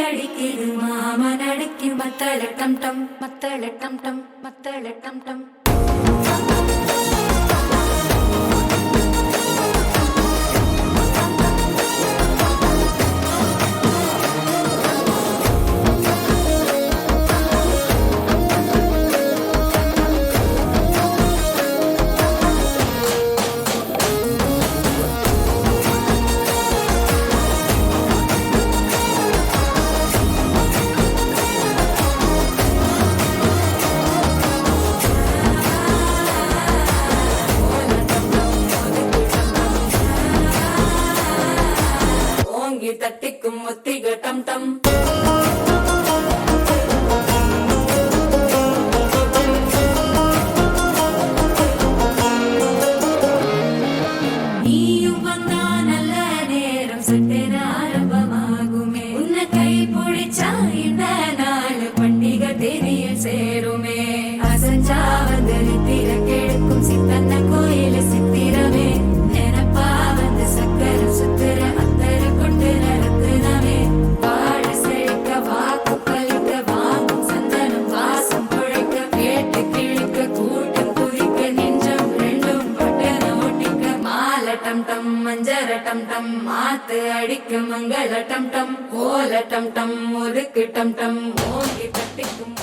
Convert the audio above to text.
அடிக்குது மாமன் அடிக்கு மத்தள டம் டம் மத்தள டம் டம் மத்தள டம் டம். தட்டிக்கும் ஒத்திக டம் டம். நீயும் வந்தா நல்ல நேரம் சட்டென ஆரம்பமாகுமே. உன்னை கை பிடிச்சா இந்த நாள் பண்டிகை தெரிய சேருமே. அசஞ்சா வந்து நித்திர கெடுக்கும் சித்தன்ன கோயில சித்திரமே. நினப்பா வந்து சக்கர சுத்துற டம் டம் மஞ்சர டம் டம் மாத்து அடிக்கும் மங்கள டம் டம் கோல டம் டம் ஒதுக்கு டம் டம் ஓங்கி தட்டிக்கும்